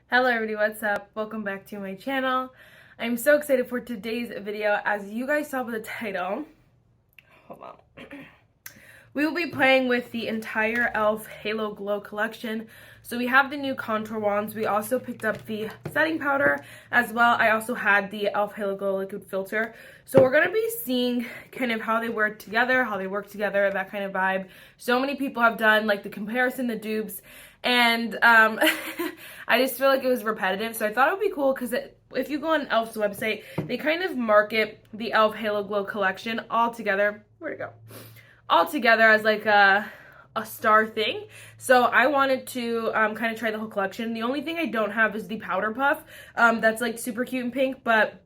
Hello everybody, what's up? Welcome back to my channel. I'm so excited for today's video. As you guys saw by the title, hold on. We will be playing with the entire e.l.f. Halo Glow collection. So we have the new contour wands. We also picked up the setting powder as well. I also had the e.l.f. Halo Glow liquid filter. So we're going to be seeing kind of how they work together, that kind of vibe. So many people have done like the comparison, the dupes, and I just feel like it was repetitive. So I thought it would be cool because if you go on e.l.f.'s website, they kind of market the e.l.f. Halo Glow collection all together. Where'd it go? All together as like a star thing. So I wanted to kind of try the whole collection. The only thing I don't have is the powder puff. That's like super cute and pink, but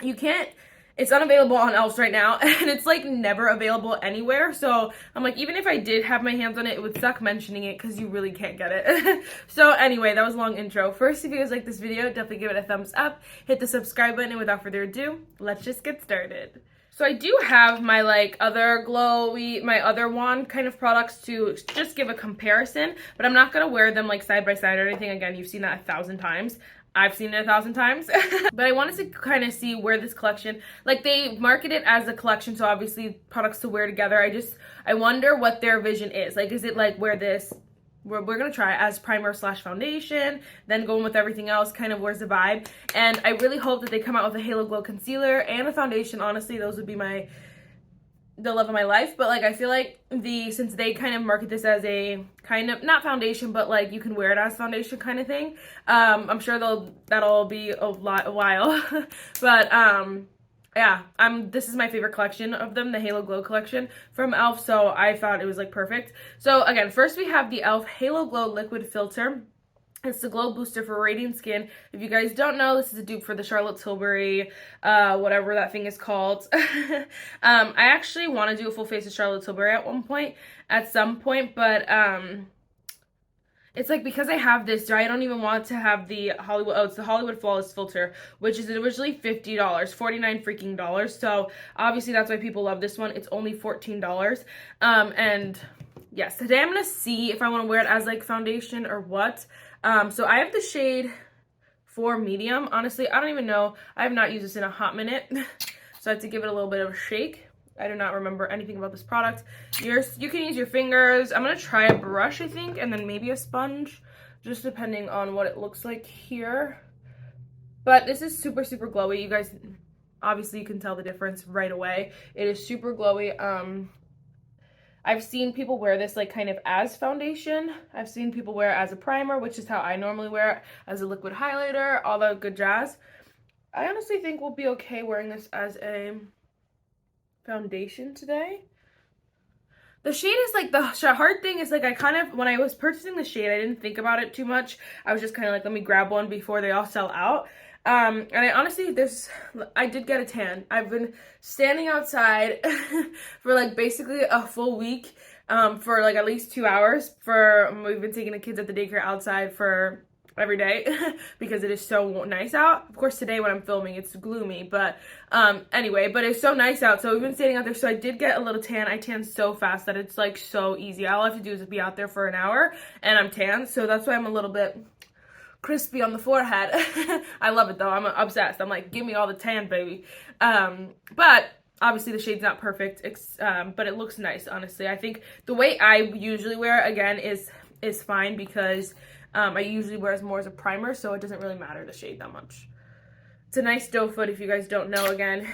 you can't, it's unavailable on e.l.f.'s right now, and it's like never available anywhere. So I'm like, even if I did have my hands on it, it would suck mentioning it because you really can't get it. So anyway, that was a long intro. First, if you guys like this video, definitely give it a thumbs up, hit the subscribe button, and without further ado, let's just get started. So I do have my like other glowy, my other wand kind of products to just give a comparison, but I'm not going to wear them like side by side or anything. Again, you've seen that 1,000 times. I've seen it 1,000 times. But I wanted to kind of see where this collection, like they market it as a collection, so obviously products to wear together. I wonder what their vision is. Like, is it like where this, we're going to try as primer slash foundation, then going with everything else, kind of where's the vibe. And I really hope that they come out with a Halo Glow concealer and a foundation. Honestly, those would be the love of my life. But like I feel like since they kind of market this as a kind of not foundation, but like you can wear it as foundation kind of thing, I'm sure that'll be a while. But yeah, this is my favorite collection of them, the Halo Glow collection from e.l.f. So I thought it was like perfect. So again, first we have the e.l.f. Halo Glow liquid filter. It's the glow booster for radiant skin. If you guys don't know, this is a dupe for the Charlotte Tilbury, whatever that thing is called. I actually want to do a full face of Charlotte Tilbury at some point, but it's like because I have this, I don't even want to have the Hollywood, it's the Hollywood Flawless filter, which is originally $50, $49 freaking dollars. So obviously that's why people love this one. It's only $14. And yes, today I'm going to see if I want to wear it as like foundation or what. So I have the shade for medium. Honestly, I don't even know. I have not used this in a hot minute. So I have to give it a little bit of a shake. I do not remember anything about this product. You can use your fingers. I'm going to try a brush, I think, and then maybe a sponge, just depending on what it looks like here. But this is super, super glowy. You guys, obviously, you can tell the difference right away. It is super glowy. I've seen people wear this like kind of as foundation. I've seen people wear it as a primer, which is how I normally wear it, as a liquid highlighter, all that good jazz. I honestly think we'll be okay wearing this as a foundation today. The shade is like, the hard thing is like when I was purchasing the shade, I didn't think about it too much. I was just kind of like, let me grab one before they all sell out. And I honestly, I did get a tan. I've been standing outside for like basically a full week, for like at least 2 hours we've been taking the kids at the daycare outside for every day because it is so nice out. Of course, today when I'm filming, it's gloomy, but anyway, but it's so nice out. So we've been standing out there. So I did get a little tan. I tan so fast that it's like so easy. All I have to do is be out there for an hour and I'm tan. So that's why I'm a little bit crispy on the forehead. I love it though. I'm obsessed. I'm like, give me all the tan, baby. But obviously the shade's not perfect, but it looks nice, honestly. I think the way I usually wear it, again, is fine because I usually wear it more as a primer, so it doesn't really matter the shade that much. It's a nice doe foot if you guys don't know. Again,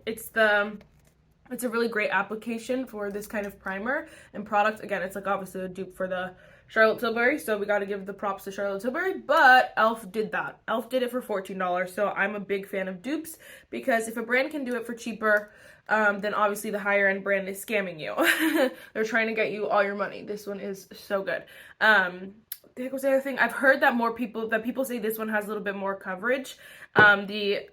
it's a really great application for this kind of primer and product. Again, it's like obviously a dupe for the Charlotte Tilbury, so we got to give the props to Charlotte Tilbury, but e.l.f. did that. e.l.f. did it for $14, so I'm a big fan of dupes because if a brand can do it for cheaper, then obviously the higher end brand is scamming you. They're trying to get you all your money. This one is so good. The heck was the other thing? I've heard that people say this one has a little bit more coverage. The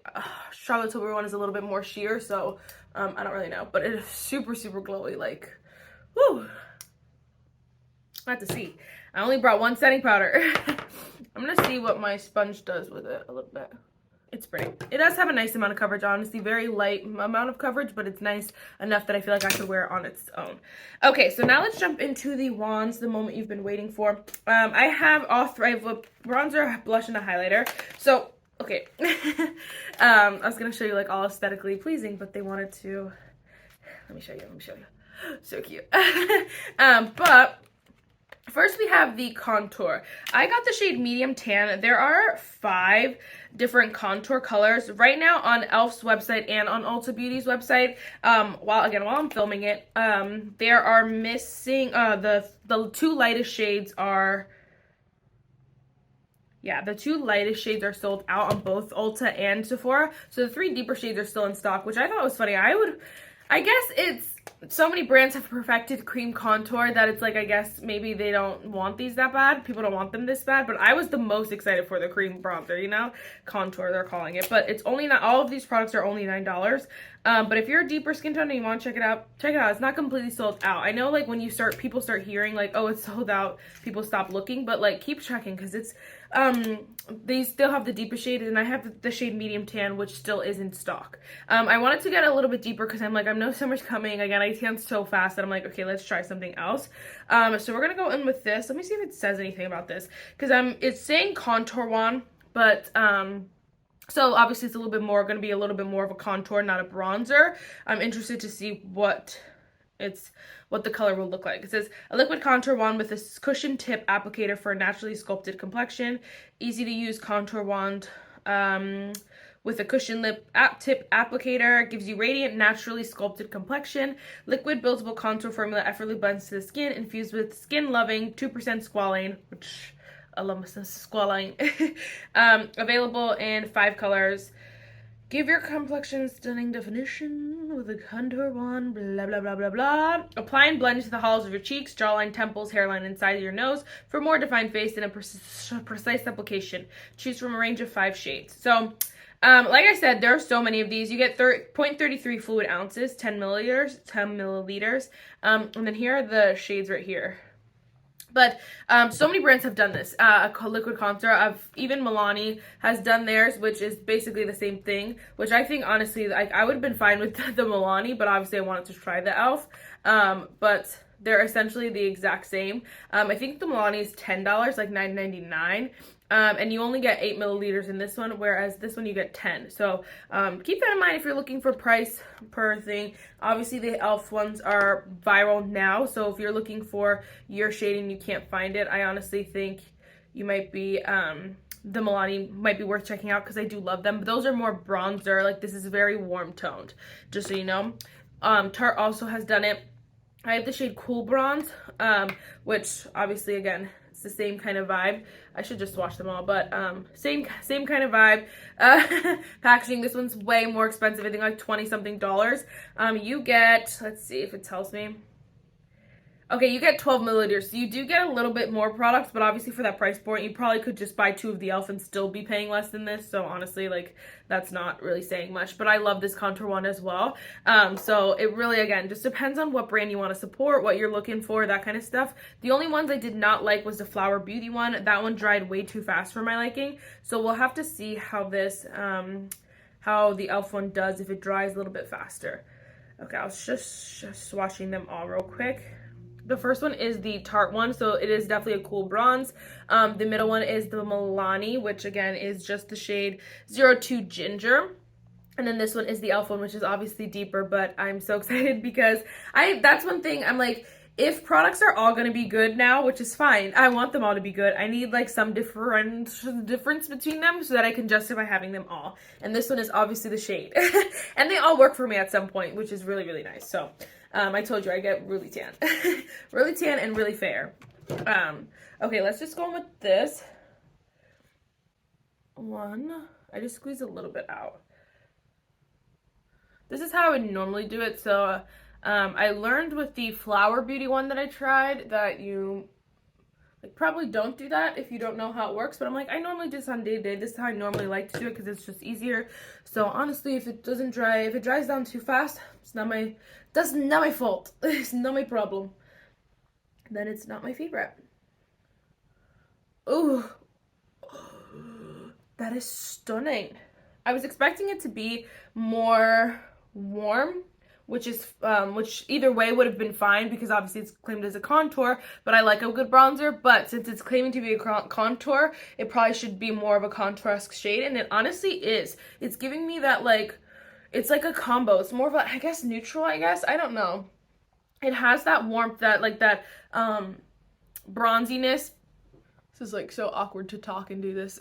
Charlotte Tilbury one is a little bit more sheer, so I don't really know, but it is super, super glowy, like, whoo. I have to see. I only brought one setting powder. I'm gonna see what my sponge does with it a little bit. It's pretty. It does have a nice amount of coverage, honestly. Very light amount of coverage, but it's nice enough that I feel like I could wear it on its own. Okay, so now let's jump into the wands, the moment you've been waiting for. I have all three. I have a bronzer, blush, and a highlighter. So, okay. I was going to show you like all aesthetically pleasing, but they wanted to... Let me show you. So cute. But... First, we have the contour. I got the shade medium tan. There are 5 different contour colors right now on e.l.f.'s website and on Ulta Beauty's website. While I'm filming it, there are missing the 2 lightest shades are. Yeah, the 2 lightest shades are sold out on both Ulta and Sephora. So the 3 deeper shades are still in stock, which I thought was funny. I guess it's, so many brands have perfected cream contour that it's like, I guess maybe they don't want these that bad. People don't want them this bad, but I was the most excited for the cream bronzer, you know? Contour, they're calling it. But it's only not, all of these products are only $9. But if you're a deeper skin tone and you want to check it out. It's not completely sold out. I know like when people start hearing like, oh, it's sold out, people stop looking, but like keep checking because it's, they still have the deepest shade and I have the shade medium tan, which still is in stock. I wanted to get a little bit deeper because I'm like, I know summer's coming. Again, I tan so fast that I'm like, okay, let's try something else. So we're going to go in with this. Let me see if it says anything about this because it's saying contour wand, but, so obviously it's going to be a little bit more of a contour, not a bronzer. I'm interested to see what the color will look like. It says a liquid contour wand with a cushion tip applicator for a naturally sculpted complexion. Easy to use contour wand with a cushion tip applicator. Gives you radiant, naturally sculpted complexion. Liquid buildable contour formula effortlessly blends to the skin. Infused with skin loving 2% squalane, which I love squalane. Available in 5 colors. Give your complexion stunning definition with a contour wand, blah, blah, blah, blah, blah. Apply and blend into the hollows of your cheeks, jawline, temples, hairline, and side of your nose for a more defined face and a precise application. Choose from a range of 5 shades. So, like I said, there are so many of these. You get 0.33 fluid ounces, 10 milliliters. And then here are the shades right here. But so many brands have done this, liquid contour. Even Milani has done theirs, which is basically the same thing, which I think, honestly, like, I would have been fine with the Milani, but obviously I wanted to try the e.l.f. But they're essentially the exact same. I think the Milani is $10, like $9.99. And you only get 8 milliliters in this one, whereas this one you get 10. So keep that in mind if you're looking for price per thing. Obviously, the e.l.f. ones are viral now, so if you're looking for your shade and you can't find it, I honestly think you might be, the Milani might be worth checking out because I do love them. But those are more bronzer. Like, this is very warm toned, just so you know. Tarte also has done it. I have the shade Cool Bronze, which obviously, again, it's the same kind of vibe. I should just swatch them all, but same kind of vibe. Packaging, this one's way more expensive. I think like $20-something. You get, let's see if it tells me. Okay, you get 12 milliliters. So you do get a little bit more products, but obviously for that price point, you probably could just buy 2 of the e.l.f. and still be paying less than this. So honestly, like, that's not really saying much. But I love this contour one as well. So it really, again, just depends on what brand you want to support, what you're looking for, that kind of stuff. The only ones I did not like was the Flower Beauty one. That one dried way too fast for my liking. So we'll have to see how this, how the e.l.f. one does if it dries a little bit faster. Okay, I was just swatching them all real quick. The first one is the Tarte one, so it is definitely a cool bronze. The middle one is the Milani, which again is just the shade 02 Ginger. And then this one is the e.l.f. one, which is obviously deeper, but I'm so excited because that's one thing I'm like, if products are all going to be good now, which is fine, I want them all to be good. I need like some difference between them so that I can justify having them all. And this one is obviously the shade. And they all work for me at some point, which is really, really nice. So I told you I get really tan. Really tan and really fair. Okay, let's just go on with this one. I just squeezed a little bit out. This is how I would normally do it. So I learned with the Flower Beauty one that I tried that you like probably don't do that if you don't know how it works. But I'm like, I normally do this on day to day. This is how I normally like to do it because it's just easier. So honestly, if it dries down too fast, it's not my fault. It's not my problem. Then it's not my favorite. Ooh, that is stunning. I was expecting it to be more warm, which either way would have been fine because obviously it's claimed as a contour, but I like a good bronzer. But since it's claiming to be a contour, it probably should be more of a contrast shade, and it honestly is. It's giving me that, like, it's like a combo. It's more of a, I guess, neutral, I guess. I don't know. It has that warmth, that, like, that bronziness. This is, like, so awkward to talk and do this.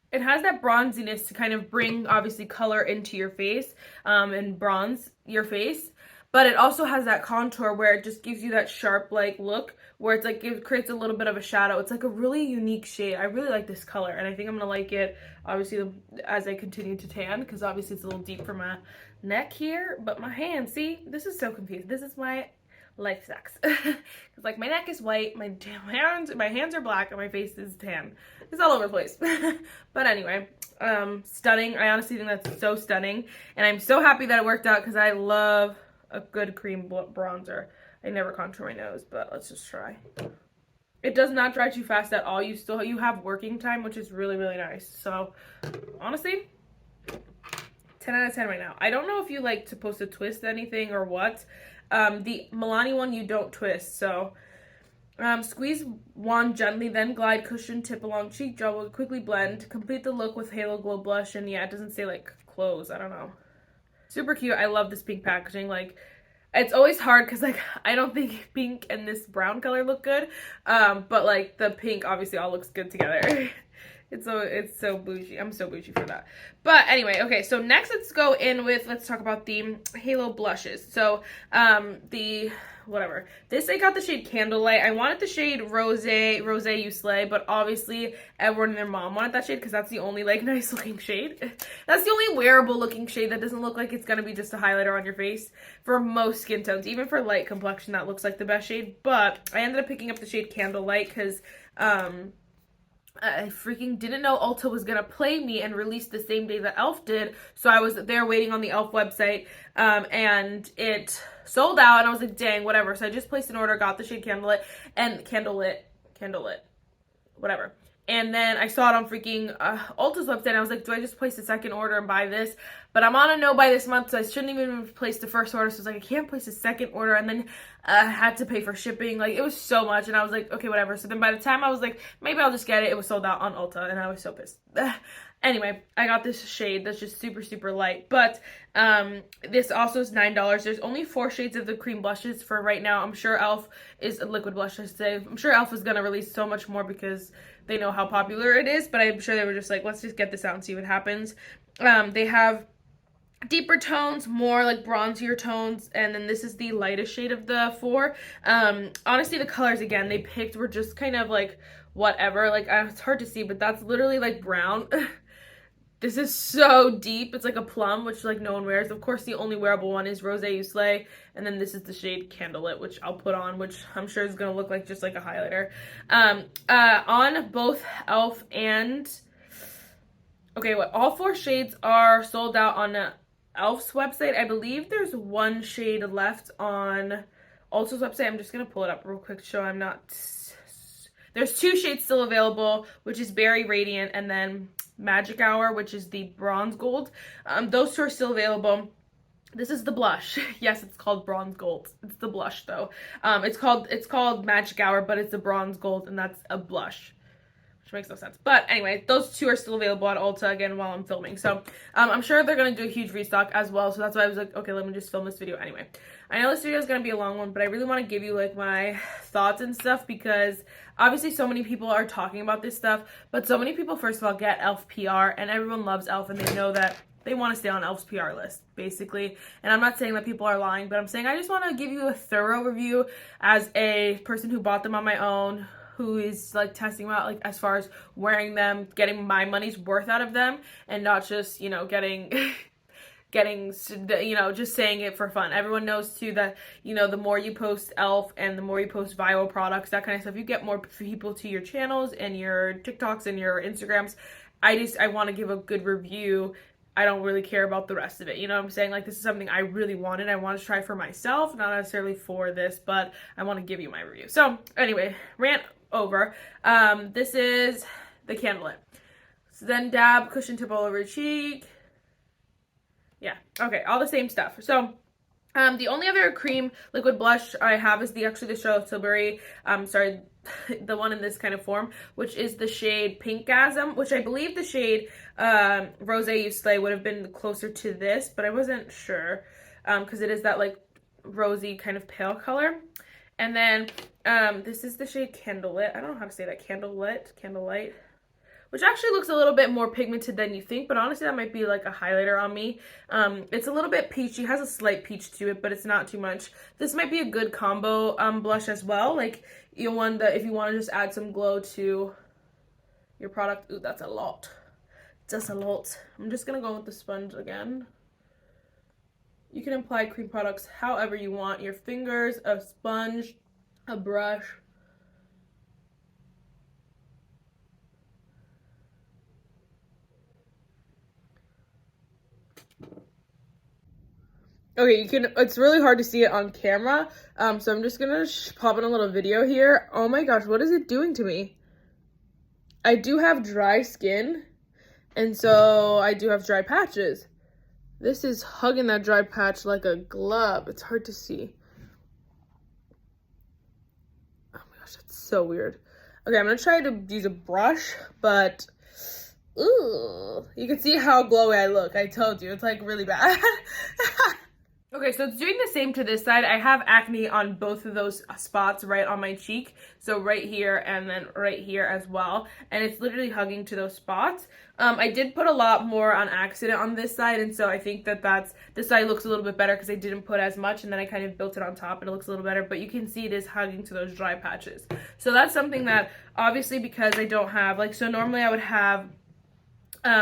It has that bronziness to kind of bring, obviously, color into your face and bronze your face. But it also has that contour where it just gives you that sharp, like, look where it's, like, it creates a little bit of a shadow. It's, like, a really unique shade. I really like this color, and I think I'm going to like it, obviously, as I continue to tan, because obviously it's a little deep for my neck here. But my hands, see, this is so confused. This is my life sucks. Because, like, my neck is white, my hands are black, and my face is tan. It's all over the place. But anyway, stunning. I honestly think that's so stunning, and I'm so happy that it worked out because I love a good cream bronzer. I never contour my nose, but let's just try. It does not dry too fast at all. You have working time, which is really, really nice. So honestly, 10 out of 10 right now. I don't know if you like supposed to twist anything or what. The Milani one you don't twist, so squeeze wand gently, then glide cushion tip along cheek gel will quickly blend. Complete the look with Halo Glow blush, and yeah, it doesn't say like close. I don't know. Super cute. I love this pink packaging. Like, it's always hard because, like, I don't think pink and this brown color look good, but like the pink obviously all looks good together. It's so bougie. I'm so bougie for that. But anyway, okay, so next let's talk about the Halo blushes. So this, I got the shade Candlelight. I wanted the shade Rose You Slay, but obviously everyone and their mom wanted that shade because that's the only, like, nice looking shade. That's the only wearable looking shade that doesn't look like it's gonna be just a highlighter on your face for most skin tones. Even for light complexion, that looks like the best shade. But I ended up picking up the shade Candlelight because I freaking didn't know Ulta was gonna play me and release the same day that e.l.f. did, so I was there waiting on the e.l.f. website, and it sold out, and I was like, dang, whatever. So I just placed an order, got the shade Candlelit, whatever. And then I saw it on freaking Ulta's website, and I was like, do I just place a second order and buy this? But I'm on a no buy this month, so I shouldn't even have placed the first order. So I was like, I can't place a second order, and then I had to pay for shipping. Like, it was so much, and I was like, okay, whatever. So then by the time I was like, maybe I'll just get it, it was sold out on Ulta, and I was so pissed. Anyway, I got this shade that's just super, super light. But this also is $9. There's only 4 shades of the cream blushes for right now. I'm sure e.l.f. is a liquid blush, I should say. I'm sure e.l.f. is going to release so much more because they know how popular it is. But I'm sure they were just like, let's just get this out and see what happens. They have deeper tones, more like bronzier tones, and then this is the lightest shade of the 4. Honestly, the colors, again, they picked were just kind of like whatever. Like, it's hard to see, but that's literally like brown. This is so deep. It's like a plum, which, like, no one wears. Of course, the only wearable one is Rose You Slay. And then this is the shade Candlelit, which I'll put on, which I'm sure is going to look like just like a highlighter. On both e.l.f. and... Okay, all 4 shades are sold out on e.l.f.'s website. I believe there's 1 shade left on Ulta's website. I'm just going to pull it up real quick to show I'm not... There's 2 shades still available, which is Berry Radiant and then Magic Hour, which is the bronze gold. Those 2 are still available. This is the blush. Yes, it's called bronze gold. It's the blush though. It's called Magic Hour, but it's a bronze gold, and that's a blush, which makes no sense. But anyway, those 2 are still available on Ulta again while I'm filming. So I'm sure they're gonna do a huge restock as well. So that's why I was like, okay, let me just film this video anyway. I know this video is gonna be a long one, but I really want to give you like my thoughts and stuff because obviously so many people are talking about this stuff, but so many people, first of all, get e.l.f. PR, and everyone loves e.l.f. and they know that they want to stay on e.l.f.'s PR list, basically. And I'm not saying that people are lying, but I'm saying I just want to give you a thorough review as a person who bought them on my own, who is like testing them out, like as far as wearing them, getting my money's worth out of them, and not just, you know, getting you know, just saying it for fun. Everyone knows too that, you know, the more you post e.l.f. and the more you post viral products, that kind of stuff, you get more people to your channels and your TikToks and your Instagrams. I want to give a good review. I don't really care about the rest of it. You know what I'm saying? Like, this is something I really wanted. I want to try for myself, not necessarily for this, but I want to give you my review. So anyway, rant over. This is the Candlelit. So then dab, cushion tip all over your cheek. Yeah, okay, all the same stuff. So the only other cream liquid blush I have is actually the Charlotte Tilbury, sorry, the one in this kind of form, which is the shade Pinkgasm, which I believe the shade Rose You Slay would have been closer to this, but I wasn't sure because it is that like rosy kind of pale color. And then this is the shade Candlelit. I don't know how to say that. Candlelight. Which actually looks a little bit more pigmented than you think, but honestly that might be like a highlighter on me. It's a little bit peachy, has a slight peach to it, but it's not too much. This might be a good combo blush as well. Like if you want to just add some glow to your product. Ooh, that's a lot. Just a lot. I'm just gonna go with the sponge again. You can apply cream products however you want. Your fingers, a sponge, a brush. Okay, it's really hard to see it on camera, so I'm just gonna pop in a little video here. Oh my gosh, what is it doing to me? I do have dry skin, and so I do have dry patches. This is hugging that dry patch like a glove. It's hard to see. Oh my gosh, that's so weird. Okay, I'm gonna try to use a brush, but ooh, you can see how glowy I look. I told you, it's like really bad. Okay, so it's doing the same to this side. I have acne on both of those spots right on my cheek. So right here and then right here as well. And it's literally hugging to those spots. I did put a lot more on accident on this side. And so I think that this side looks a little bit better because I didn't put as much. And then I kind of built it on top and it looks a little better. But you can see it is hugging to those dry patches. So that's something that obviously because I don't have, like, so normally I would have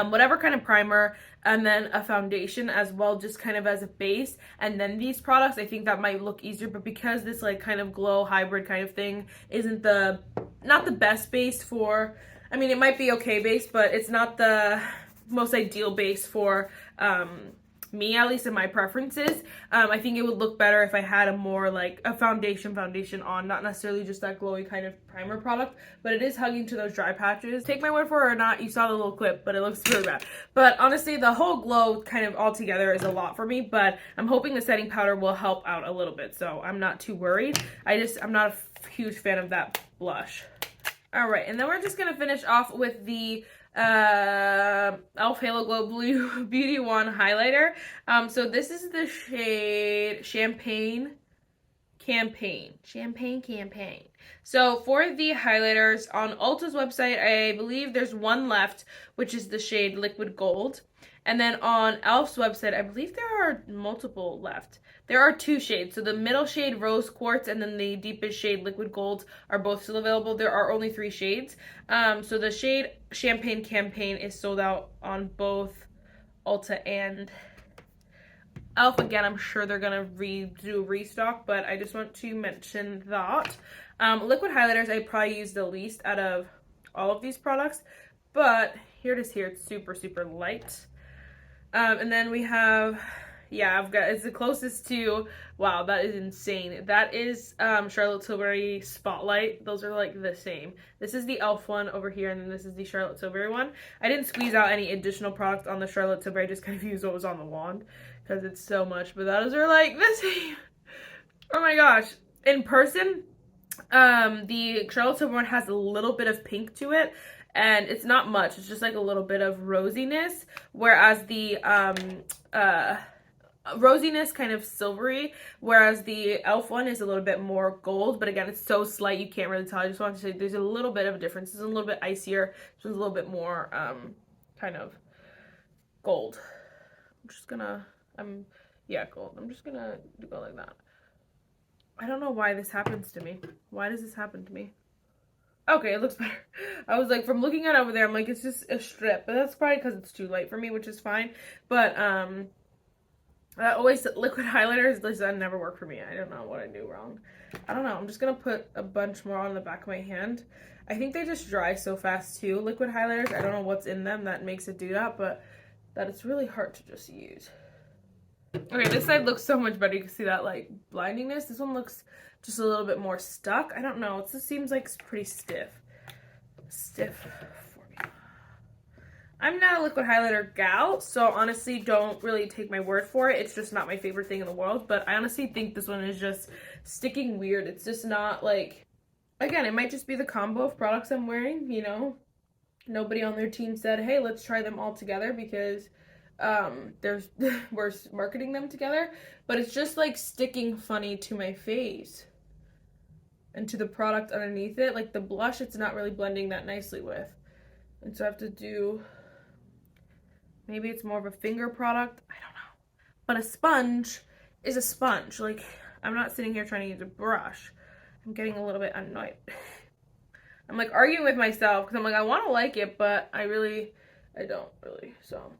whatever kind of primer and then a foundation as well, just kind of as a base, and then these products. I think that might look easier, but because this like kind of glow hybrid kind of thing isn't not the best base for, I mean, it might be okay base, but it's not the most ideal base for me, at least in my preferences. I think it would look better if I had a more like a foundation on, not necessarily just that glowy kind of primer product, but it is hugging to those dry patches. Take my word for it or not, you saw the little clip, but it looks really bad. But honestly, the whole glow kind of all together is a lot for me, but I'm hoping the setting powder will help out a little bit, so I'm not too worried. I'm not a huge fan of that blush. All right, and then we're just gonna finish off with the e.l.f. Halo Glow Blue Beauty Wand highlighter. So this is the shade Champagne Campaign. So for the highlighters on Ulta's website, I believe there's one left, which is the shade Liquid Gold. And then on e.l.f.'s website, I believe there are multiple left. There are two shades. So the middle shade, Rose Quartz, and then the deepest shade, Liquid Gold, are both still available. There are only 3 shades. So the shade Champagne Campaign is sold out on both Ulta and e.l.f. Again, I'm sure they're going to do a restock, but I just want to mention that. Liquid highlighters, I probably use the least out of all of these products, but here it is here. It's super, super light. And then we have, yeah, it's the closest to, wow, that is insane. That is Charlotte Tilbury Spotlight. Those are like the same. This is the e.l.f. one over here, and then this is the Charlotte Tilbury one. I didn't squeeze out any additional product on the Charlotte Tilbury, I just kind of used what was on the wand because it's so much, but those are like the same. Oh my gosh. In person, the Charlotte Tilbury one has a little bit of pink to it, and it's not much. It's just like a little bit of rosiness, whereas the rosiness kind of silvery, whereas the e.l.f. one is a little bit more gold, but again, it's so slight you can't really tell. I just wanted to say there's a little bit of a difference. This is a little bit icier. This one's a little bit more kind of gold. I'm just gonna, yeah, gold. I'm just gonna go like that. I don't know why this happens to me. Why does this happen to me? Okay, it looks better. I was like, from looking at it over there, I'm like, it's just a strip. But that's probably because it's too light for me, which is fine. But, always liquid highlighters, that never work for me. I don't know what I do wrong. I don't know. I'm just going to put a bunch more on the back of my hand. I think they just dry so fast, too, liquid highlighters. I don't know what's in them that makes it do that, but that it's really hard to just use. Okay, this side looks so much better. You can see that, like, blindingness. This one looks just a little bit more stuck. I don't know. It just seems like it's pretty stiff. Stiff formula. I'm not a liquid highlighter gal, so honestly don't really take my word for it. It's just not my favorite thing in the world, but I honestly think this one is just sticking weird. It's just not like, again, it might just be the combo of products I'm wearing, you know? Nobody on their team said, hey, let's try them all together because we're marketing them together, but it's just like sticking funny to my face and to the product underneath it. Like the blush, it's not really blending that nicely with. And so I have to do, maybe it's more of a finger product. I don't know. But a sponge is a sponge. Like, I'm not sitting here trying to use a brush. I'm getting a little bit annoyed. I'm like arguing with myself because I'm like, I want to like it, but I don't really. So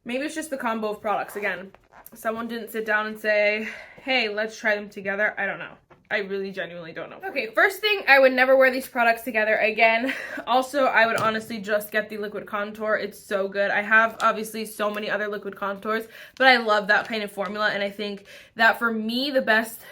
maybe it's just the combo of products. Again, someone didn't sit down and say, hey, let's try them together. I don't know. I really genuinely don't know. Okay, first thing, I would never wear these products together again. Also, I would honestly just get the liquid contour. It's so good. I have obviously so many other liquid contours, but I love that painted formula, and I think that for me, the best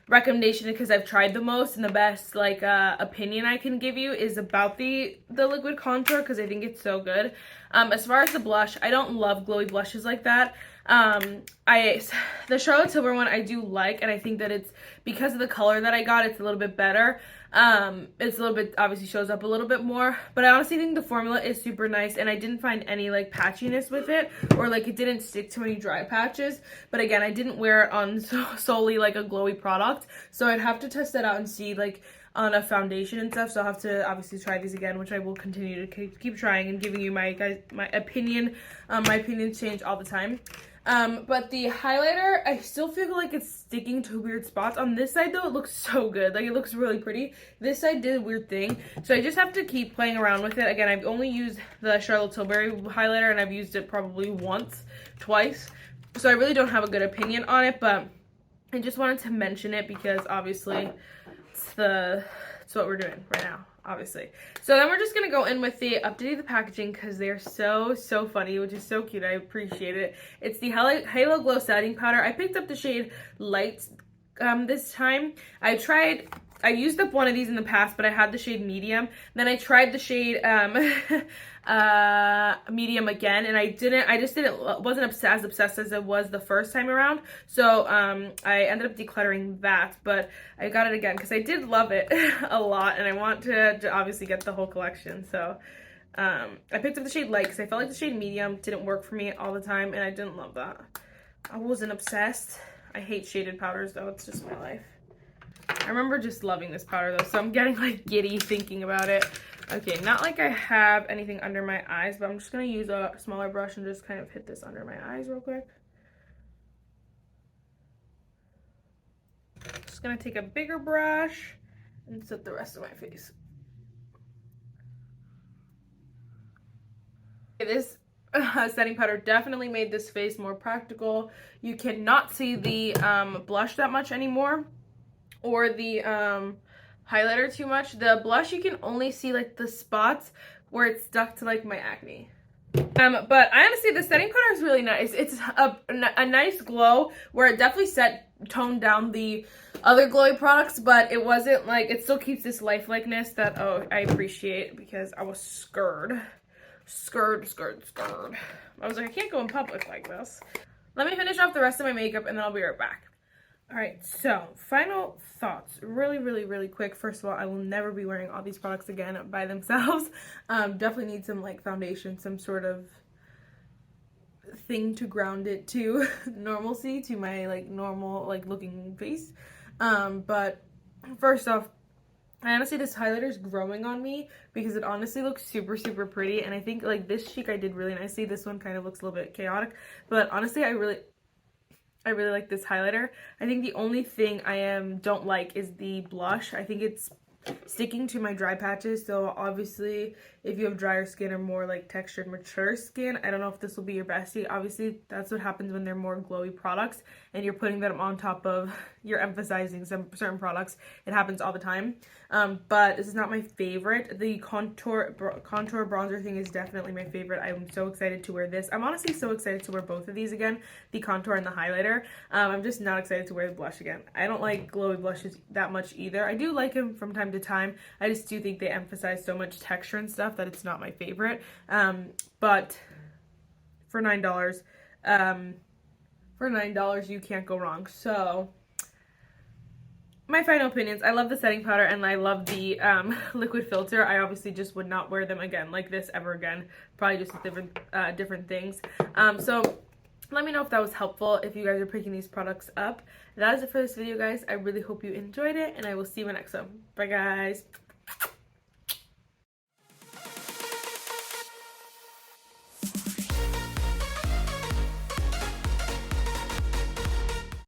recommendation, because I've tried the most, and the best like opinion I can give you is about the liquid contour, because I think it's so good. As far as the blush, I don't love glowy blushes like that. The Charlotte Tilbury one I do like, and I think that it's because of the color that I got, it's a little bit better. It's a little bit, obviously shows up a little bit more, but I honestly think the formula is super nice, and I didn't find any like patchiness with it, or like it didn't stick to any dry patches. But again, I didn't wear it on solely like a glowy product, so I'd have to test that out and see like on a foundation and stuff. So I'll have to obviously try these again, which I will continue to keep trying and giving you my opinion. My opinions change all the time. But the highlighter, I still feel like it's sticking to weird spots. On this side though, it looks so good. Like, it looks really pretty. This side did a weird thing, so I just have to keep playing around with it. Again, I've only used the Charlotte Tilbury highlighter, and I've used it probably twice, so I really don't have a good opinion on it, but I just wanted to mention it because obviously it's what we're doing right now, obviously. So then we're just gonna go in with the updated packaging because they're so funny, which is so cute. I appreciate it. It's the Halo Glow setting powder. I picked up the shade Light this time. I used up one of these in the past, but I had the shade Medium. Then I tried the shade Medium again, and wasn't as obsessed as it was the first time around. So I ended up decluttering that, but I got it again because I did love it a lot, and I want to obviously get the whole collection. So I picked up the shade Light because I felt like the shade Medium didn't work for me all the time, and I didn't love that. I wasn't obsessed. I hate shaded powders though. It's just my life. I remember just loving this powder though, so I'm getting like giddy thinking about it. Okay, not like I have anything under my eyes, but I'm just gonna use a smaller brush and just kind of hit this under my eyes real quick. Just gonna take a bigger brush and set the rest of my face. Okay, this setting powder definitely made this face more practical. You cannot see the blush that much anymore, or the highlighter too much. The blush, you can only see like the spots where it's stuck to like my acne. But I honestly, the setting powder is really nice. It's a nice glow where it definitely toned down the other glowy products, but it wasn't like, it still keeps this lifelikeness that, oh, I appreciate, because I was scared. I was like, I can't go in public like this. Let me finish off the rest of my makeup and then I'll be right back. All right, so final thoughts, really quick. First of all, I will never be wearing all these products again by themselves. Definitely need some like foundation, some sort of thing to ground it to normalcy, to my like normal like looking face. But first off, I honestly, this highlighter is growing on me because it honestly looks super pretty, and I think like this cheek I did really nicely. This one kind of looks a little bit chaotic, but honestly I really like this highlighter. I think the only thing I don't like is the blush. I think it's sticking to my dry patches, so obviously if you have drier skin or more like textured mature skin, I don't know if this will be your bestie. Obviously that's what happens when they're more glowy products and you're putting them on top of, you're emphasizing some certain products. It happens all the time. but this is not my favorite. The contour bronzer thing is definitely my favorite. I'm so excited to wear this. I'm honestly so excited to wear both of these again, the contour and the highlighter. I'm just not excited to wear the blush again. I don't like glowy blushes that much either. I do like them from time to time. I just do think they emphasize so much texture and stuff that it's not my favorite. But for $9, you can't go wrong. So my final opinions, I love the setting powder and I love the liquid filter. I obviously just would not wear them again like this ever again. Probably just with different things. So let me know if that was helpful, if you guys are picking these products up. That is it for this video, guys. I really hope you enjoyed it, and I will see you in the next one. Bye, guys.